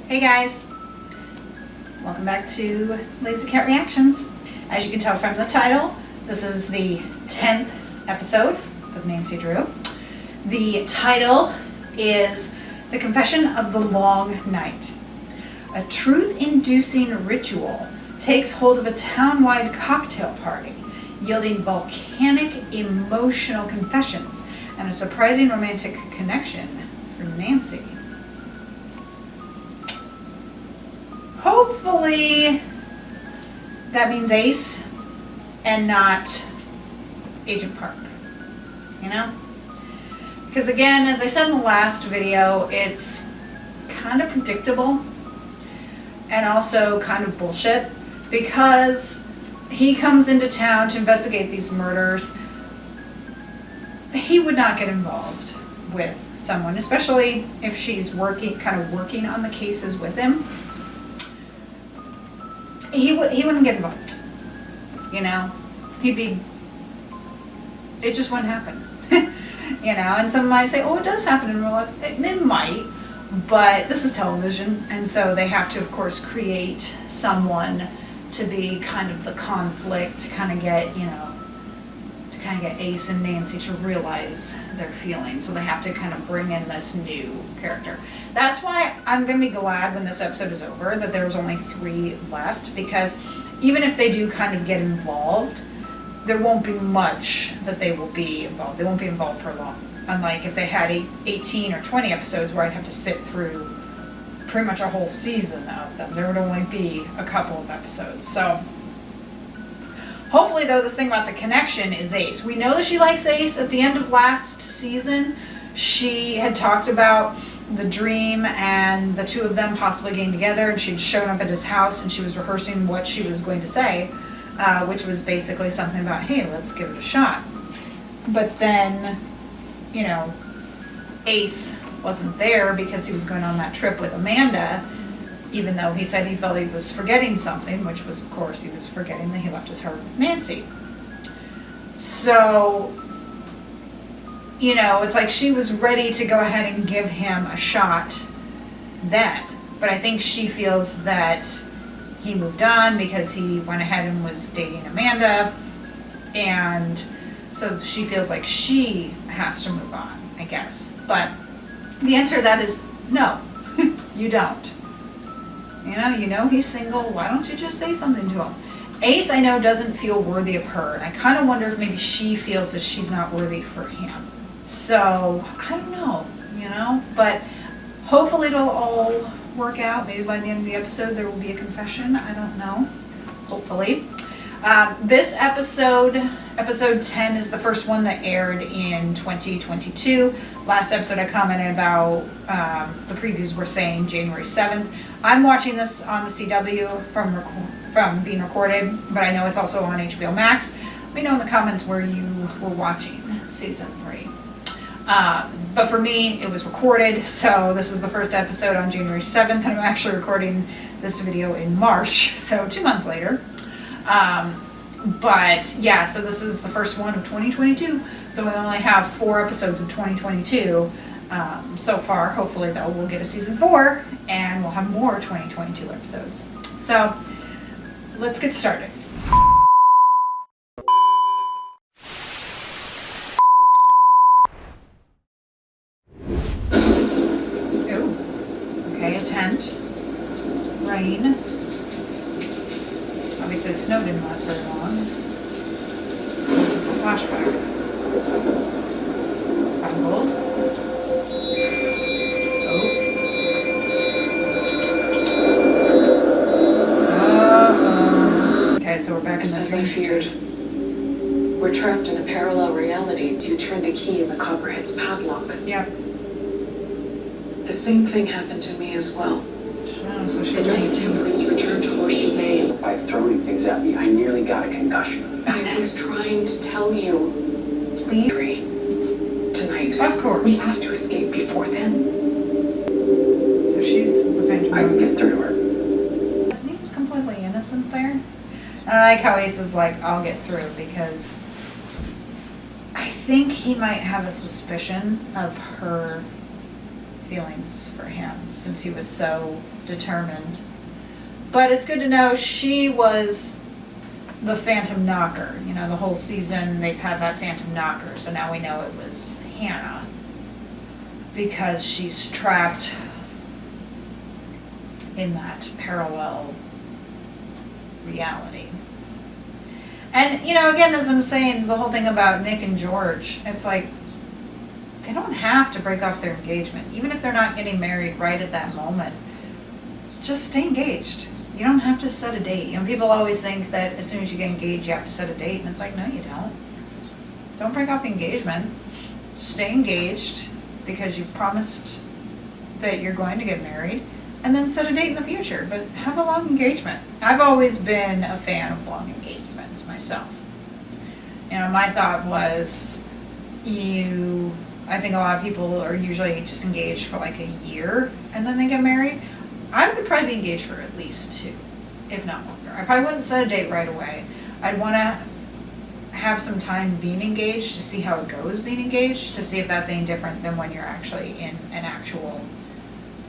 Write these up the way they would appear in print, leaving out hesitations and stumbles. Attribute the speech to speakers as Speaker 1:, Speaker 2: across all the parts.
Speaker 1: Hey guys, welcome back to Lazy Cat Reactions. As you can tell from the title, this is the 10th episode of Nancy Drew. The title is The Confession of the Long Night. A truth-inducing ritual takes hold of a town-wide cocktail party, yielding volcanic emotional confessions and a surprising romantic connection for Nancy. Hopefully that means Ace and not Agent Park, you know? Because again, as I said in the last video, it's kind of predictable and also kind of bullshit because he comes into town to investigate these murders. He would not get involved with someone, especially if she's kind of working on the cases with him. He wouldn't get involved, you know? It just wouldn't happen, you know? And some might say, oh, it does happen in real life. It might, but this is television, and so they have to, of course, create someone to be kind of the conflict, to kind of get, you know, to kind of get Ace and Nancy to realize their feelings. So they have to kind of bring in this new character. That's why I'm going to be glad when this episode is over that there's only 3 left, because even if they do kind of get involved, there won't be much that they will be involved. They won't be involved for long. Unlike if they had 18 or 20 episodes where I'd have to sit through pretty much a whole season of them. There would only be a couple of episodes. So hopefully, though, this thing about the connection is Ace. We know that she likes Ace. At the end of last season, she had talked about the dream and the two of them possibly getting together, and she'd shown up at his house and she was rehearsing what she was going to say, which was basically something about, hey, let's give it a shot. But then, you know, Ace wasn't there because he was going on that trip with Amanda, even though he said he felt he was forgetting something, which was, of course, he was forgetting that he left his heart with Nancy. So, you know, it's like she was ready to go ahead and give him a shot then. But I think she feels that he moved on because he went ahead and was dating Amanda. And so she feels like she has to move on, I guess. But the answer to that is no, you don't. You know he's single. Why don't you just say something to him? Ace, I know, doesn't feel worthy of her. And I kind of wonder if maybe she feels that she's not worthy for him. So, I don't know, you know? But hopefully it'll all work out. Maybe by the end of the episode there will be a confession. I don't know. Hopefully. This episode 10, is the first one that aired in 2022. Last episode I commented about the previews were saying January 7th. I'm watching this on the CW from being recorded, but I know it's also on HBO Max. Let me know in the comments where you were watching season 3. But for me, it was recorded, so this is the first episode on January 7th, and I'm actually recording this video in March, so 2 months later. But yeah, so this is the first one of 2022, so we only have 4 episodes of 2022 so far. Hopefully though we'll get a season 4 and we'll have more 2022 episodes. So let's get started. Okay, a tent, rain. Obviously the snow didn't last very long. Is this a flashback? Bible. Oh. Okay, so we're back in the
Speaker 2: As I feared. We're trapped in a parallel reality. Do you turn the key in the Copperhead's padlock?
Speaker 1: Yep.
Speaker 2: The same thing happened to me as well.
Speaker 1: So
Speaker 2: At night, Temperance returned to Horseshoe Bay.
Speaker 3: By throwing things at me, I nearly got a concussion.
Speaker 2: I was trying to tell you. Please. Tonight.
Speaker 1: Of course.
Speaker 2: We have to escape before then.
Speaker 1: So she's the Phantom.
Speaker 3: I can get through to her.
Speaker 1: He was completely innocent there. And I like how Ace is like, I'll get through, because I think he might have a suspicion of her feelings for him since he was so determined. But it's good to know she was the Phantom Knocker. You know, the whole season they've had that Phantom Knocker, so now we know it was Hannah because she's trapped in that parallel reality. And, you know, again, as I'm saying, the whole thing about Nick and George, it's like, they don't have to break off their engagement. Even if they're not getting married right at that moment, just stay engaged. You don't have to set a date. You know, people always think that as soon as you get engaged, you have to set a date, and it's like, no, you don't. Don't break off the engagement. Stay engaged because you've promised that you're going to get married, and then set a date in the future, but have a long engagement. I've always been a fan of long engagements myself. You know, my thought was, I think a lot of people are usually just engaged for like a year and then they get married. I would probably be engaged for at least 2, if not longer. I probably wouldn't set a date right away. I'd want to have some time being engaged to see how it goes being engaged, to see if that's any different than when you're actually in an actual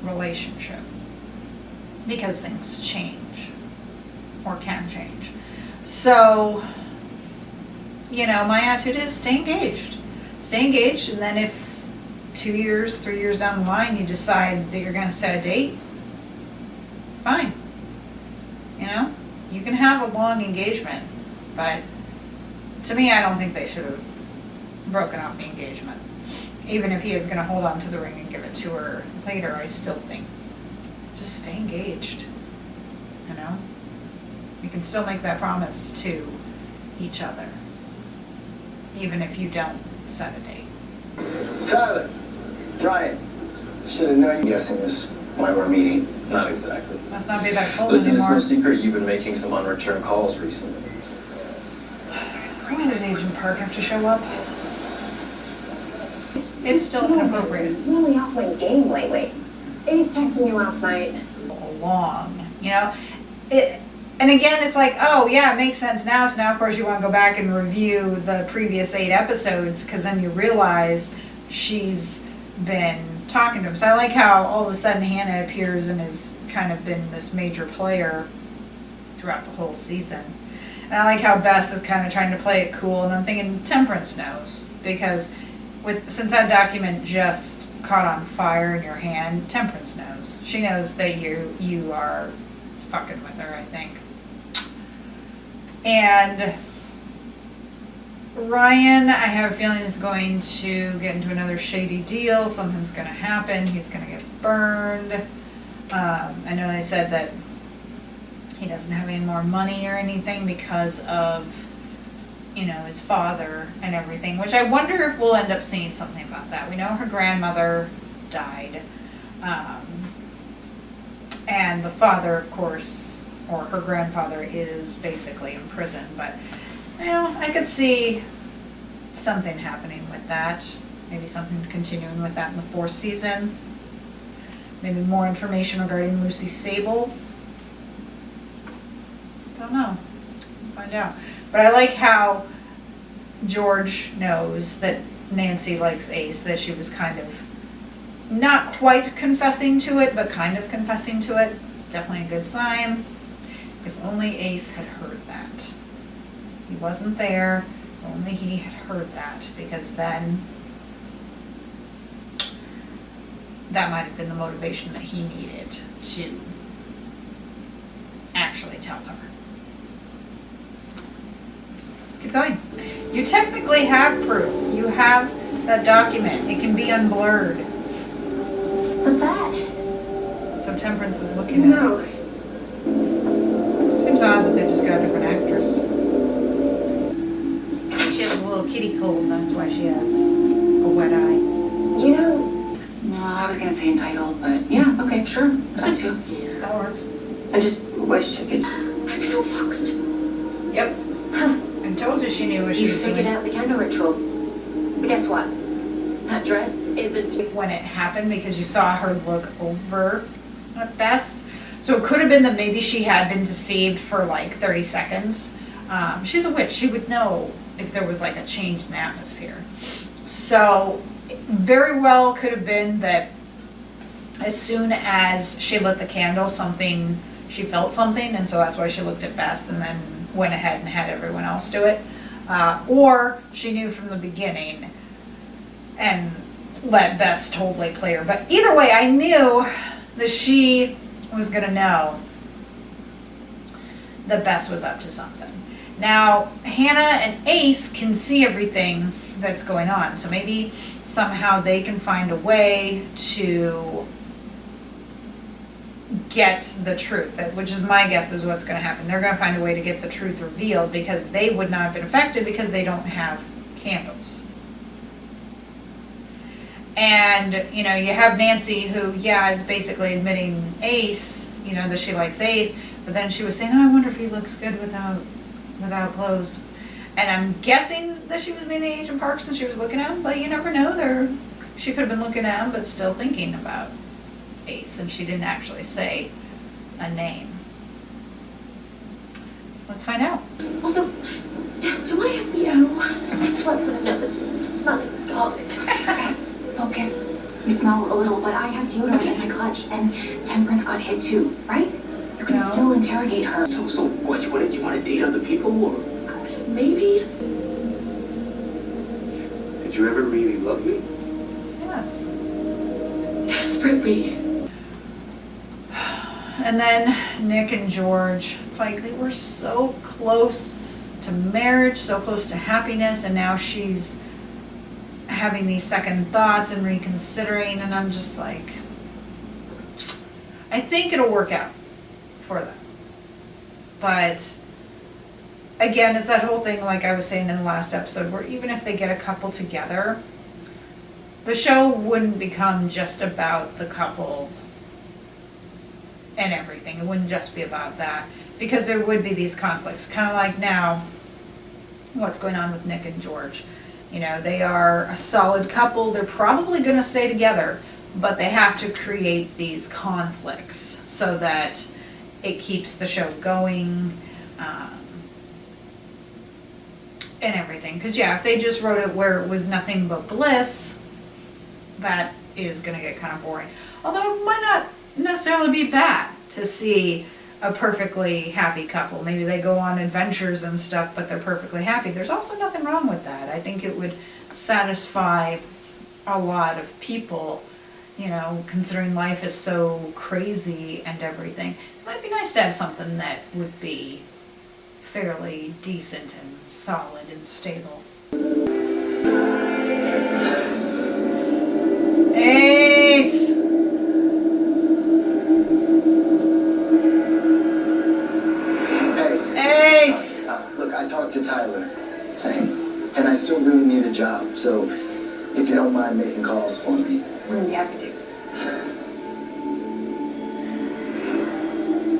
Speaker 1: relationship. Because things change, or can change. So, you know, my attitude is stay engaged. Stay engaged, and then if 2 years, 3 years down the line you decide that you're going to set a date, fine. You know, you can have a long engagement, but to me, I don't think they should have broken off the engagement. Even if he is going to hold on to the ring and give it to her later, I still think just stay engaged. You know, you can still make that promise to each other, even if you don't set a date.
Speaker 4: Tyler, Ryan, should have known. Guessing is why we're meeting.
Speaker 5: Not exactly.
Speaker 1: Must not be that cold
Speaker 5: Listen, it's
Speaker 1: anymore.
Speaker 5: no secret you've been making some unreturned calls recently.
Speaker 1: Why did Agent Park have to show up? It's still inappropriate.
Speaker 6: He's really off my game lately. He's texting me last night.
Speaker 1: Long, you know? And again, it's like, oh yeah, it makes sense now, so now of course you want to go back and review the previous 8 episodes, because then you realize she's been talking to him. So I like how all of a sudden Hannah appears and has kind of been this major player throughout the whole season. And I like how Bess is kind of trying to play it cool, and I'm thinking Temperance knows, because since that document just caught on fire in your hand, Temperance knows. She knows that you are fucking with her, I think. And Ryan, I have a feeling, is going to get into another shady deal. Something's going to happen. He's going to get burned. I know they said that he doesn't have any more money or anything because of, you know, his father and everything, which I wonder if we'll end up seeing something about that. We know her grandmother died. And the father, of course, or her grandfather, is basically in prison. But, you know, I could see something happening with that. Maybe something continuing with that in the 4th season. Maybe more information regarding Lucy Sable. Don't know. We'll find out. But I like how George knows that Nancy likes Ace, that she was kind of not quite confessing to it, but kind of confessing to it. Definitely a good sign. If only Ace had heard that. He wasn't there, if only he had heard that, because then that might have been the motivation that he needed to actually tell her. Let's keep going. You technically have proof. You have that document. It can be unblurred.
Speaker 6: What's that?
Speaker 1: So Temperance is looking at
Speaker 6: No.
Speaker 1: it. Seems odd that they just got a different actress. She has a little kitty cold, that's why she has a wet eye.
Speaker 6: You know,
Speaker 2: No, I was gonna say entitled, but yeah, okay, sure, that too.
Speaker 1: That works.
Speaker 2: I just wish I could.
Speaker 6: criminal foxed.
Speaker 1: Yep. I told you she knew what she
Speaker 6: You
Speaker 1: was
Speaker 6: figured
Speaker 1: doing.
Speaker 6: out the candle ritual. But guess what? That dress isn't.
Speaker 1: When it happened, because you saw her look over at Bess. So it could have been that maybe she had been deceived for like 30 seconds. She's a witch. She would know if there was like a change in the atmosphere. So very well could have been that as soon as she lit the candle, she felt something, and so that's why she looked at Bess and then went ahead and had everyone else do it. Or she knew from the beginning and let Bess totally play her. But either way, I knew that she was gonna know that Bess was up to something. Now, Hannah and Ace can see everything that's going on, so maybe somehow they can find a way to get the truth, which is my guess is what's going to happen. They're going to find a way to get the truth revealed because they would not have been affected because they don't have candles. And, you know, you have Nancy who, yeah, is basically admitting Ace, you know, that she likes Ace, but then she was saying, oh, I wonder if he looks good without clothes. And I'm guessing that she was meaning Agent Parks and she was looking at him, but you never know. She could have been looking at him, but still thinking about Ace, and she didn't actually say a name. Let's find out.
Speaker 6: Also, do I have BO? I swear I would know this smelling garlic.
Speaker 7: Guys, focus. You smell a little, but I have deodorant in my clutch, and Temperance got hit too, right? You can
Speaker 1: No.
Speaker 7: still interrogate her.
Speaker 3: So what, you want to date other people, or?
Speaker 6: Maybe.
Speaker 3: Did you ever really love me?
Speaker 1: Yes.
Speaker 6: Desperately.
Speaker 1: And then Nick and George, it's like they were so close to marriage, so close to happiness, and now she's having these second thoughts and reconsidering, and I'm just like, I think it'll work out for them. But again, it's that whole thing like I was saying in the last episode, where even if they get a couple together, the show wouldn't become just about the couple and everything. It wouldn't just be about that, because there would be these conflicts, kind of like now what's going on with Nick and George. You know, they are a solid couple, they're probably going to stay together, but they have to create these conflicts so that it keeps the show going, and everything. Because yeah, if they just wrote it where it was nothing but bliss, that is going to get kind of boring. Although it might not necessarily be bad to see a perfectly happy couple. Maybe they go on adventures and stuff, but they're perfectly happy. There's also nothing wrong with that. I think it would satisfy a lot of people, you know, considering life is so crazy and everything. It might be nice to have something that would be fairly decent and solid and stable. Ace!
Speaker 4: Hey,
Speaker 1: Ace!
Speaker 4: look, I talked to Tyler, saying, and I still do need a job, so if you don't mind making calls for me.
Speaker 7: Wouldn't be happy to.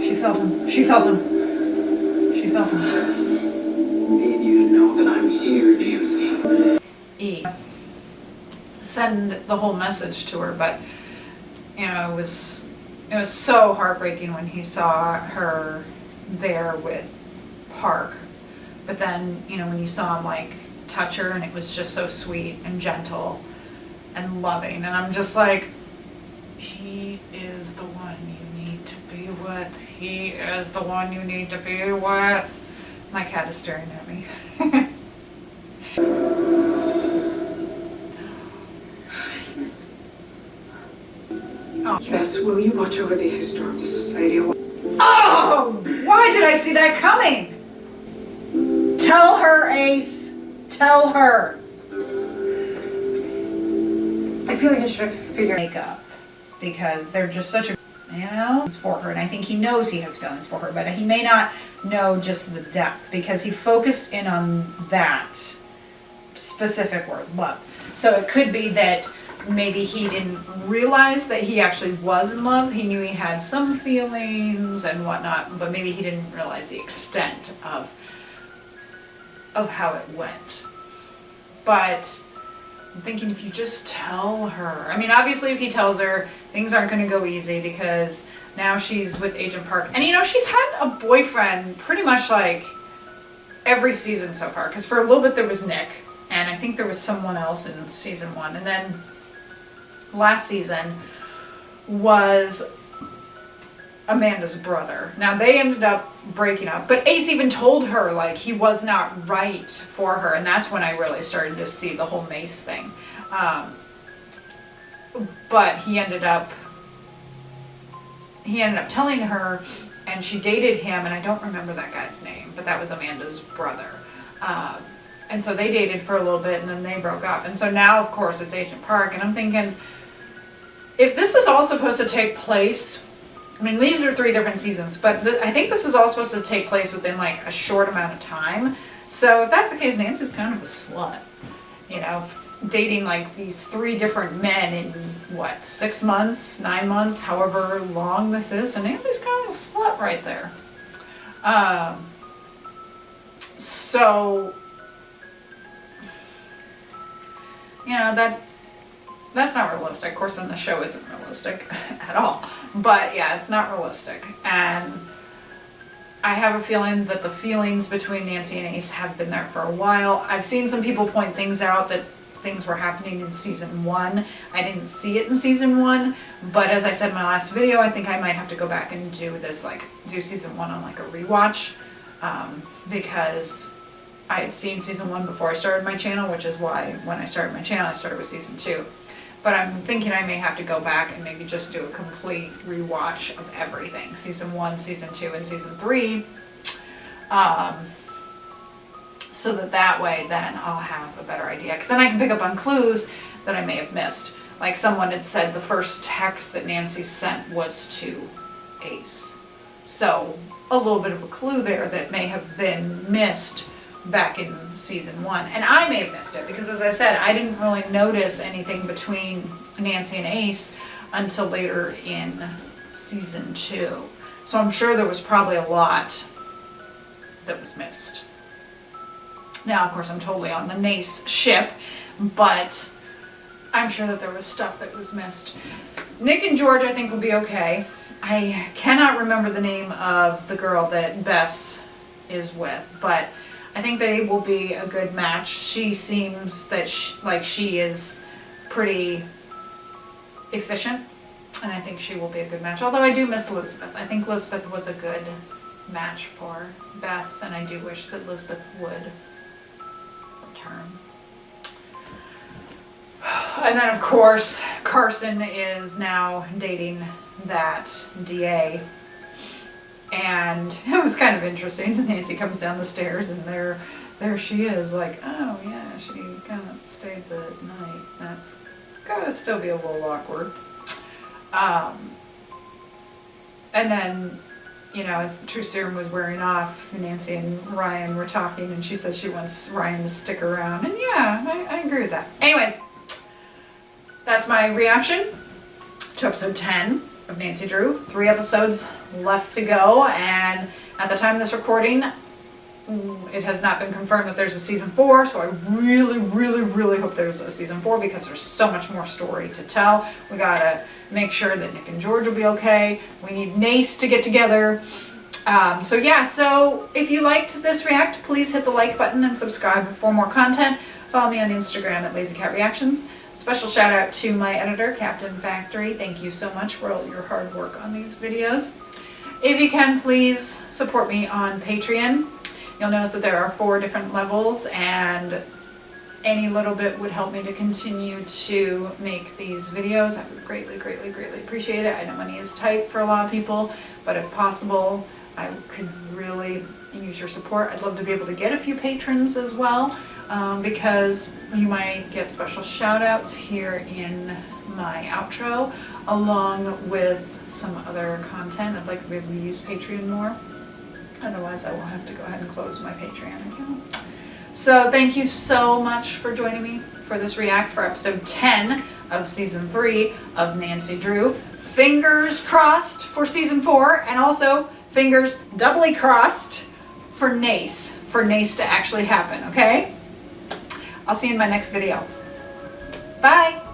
Speaker 1: She felt him. She felt him. She felt him.
Speaker 3: Need you to know that I'm here, Nancy.
Speaker 1: E. Send the whole message to her, but you know, it was so heartbreaking when he saw her there with Park. But then, you know, when you saw him like touch her, and it was just so sweet and gentle and loving, and I'm just like, he is the one you need to be with. He is the one you need to be with. My cat is staring at me. Oh.
Speaker 2: Bess, will you watch over the Historical Society?
Speaker 1: Oh! Why did I see that coming? Tell her, Ace. Tell her.
Speaker 7: I feel like I should have figured.
Speaker 1: Makeup, because they're just such a, you know, it's for her, and I think he knows he has feelings for her, but he may not know just the depth, because he focused in on that specific word, love. So it could be that maybe he didn't realize that he actually was in love. He knew he had some feelings and whatnot, but maybe he didn't realize the extent of how it went. But I'm thinking, if you just tell her, I mean, obviously if he tells her, things aren't going to go easy, because now she's with Agent Park. And you know, she's had a boyfriend pretty much like every season so far, because for a little bit there was Nick, and I think there was someone else in season 1, and then last season was Amanda's brother. Now they ended up breaking up, but Ace even told her like he was not right for her, and that's when I really started to see the whole Nace thing. But he ended up telling her, and she dated him, and I don't remember that guy's name, but that was Amanda's brother. And so they dated for a little bit, and then they broke up. And so now, of course, it's Agent Park, and I'm thinking, if this is all supposed to take place, I mean, these are 3 different seasons, but I think this is all supposed to take place within like a short amount of time. So if that's the case, Nancy's kind of a slut, you know, dating like these 3 different men in what, 6 months, 9 months, however long this is. So Nancy's kind of a slut right there. So, you know, that's not realistic. Of course, in the show isn't realistic at all. But yeah, it's not realistic. And I have a feeling that the feelings between Nancy and Ace have been there for a while. I've seen some people point things out that things were happening in season 1. I didn't see it in season 1, but as I said in my last video, I think I might have to go back and do this, like, do season 1 on like a rewatch, because I had seen season 1 before I started my channel, which is why when I started my channel, I started with season 2. But I'm thinking I may have to go back and maybe just do a complete rewatch of everything. Season 1, Season 2, and Season 3. So that way then I'll have a better idea. Because then I can pick up on clues that I may have missed. Like someone had said the first text that Nancy sent was to Ace. So a little bit of a clue there that may have been missed back in season 1. And I may have missed it because, as I said, I didn't really notice anything between Nancy and Ace until later in season 2. So I'm sure there was probably a lot that was missed. Now, of course, I'm totally on the Nace ship, but I'm sure that there was stuff that was missed. Nick and George, I think, will be okay. I cannot remember the name of the girl that Bess is with, but I think they will be a good match. She seems that she is pretty efficient, and I think she will be a good match. Although I do miss Elizabeth. I think Elizabeth was a good match for Bess, and I do wish that Elizabeth would return. And then, of course, Carson is now dating that DA. And it was kind of interesting. Nancy comes down the stairs and there she is, like, oh yeah, she kind of stayed the night. That's gotta still be a little awkward. And then, you know, as the True Serum was wearing off, Nancy and Ryan were talking, and she says she wants Ryan to stick around. And yeah, I agree with that. Anyways, that's my reaction to episode 10 of Nancy Drew. 3 episodes left to go, and at the time of this recording, it has not been confirmed that there's a season 4, so I really, really, really hope there's a season 4 because there's so much more story to tell. We gotta make sure that Nick and George will be okay. We need Nace to get together. So yeah, so if you liked this react, please hit the like button and subscribe for more content. Follow me on Instagram at LazyCatReactions. Special shout out to my editor, Captain Factory. Thank you so much for all your hard work on these videos. If you can, please support me on Patreon. You'll notice that there are 4 different levels, and any little bit would help me to continue to make these videos. I would greatly, greatly, greatly appreciate it. I know money is tight for a lot of people, but if possible, I could really use your support. I'd love to be able to get a few patrons as well, because you might get special shout outs here in my outro, along with some other content. I'd like to be able to use Patreon more. Otherwise, I will have to go ahead and close my Patreon account. So thank you so much for joining me for this react for episode 10 of season 3 of Nancy Drew. Fingers crossed for season 4, and also fingers doubly crossed for Nace to actually happen, okay? I'll see you in my next video. Bye!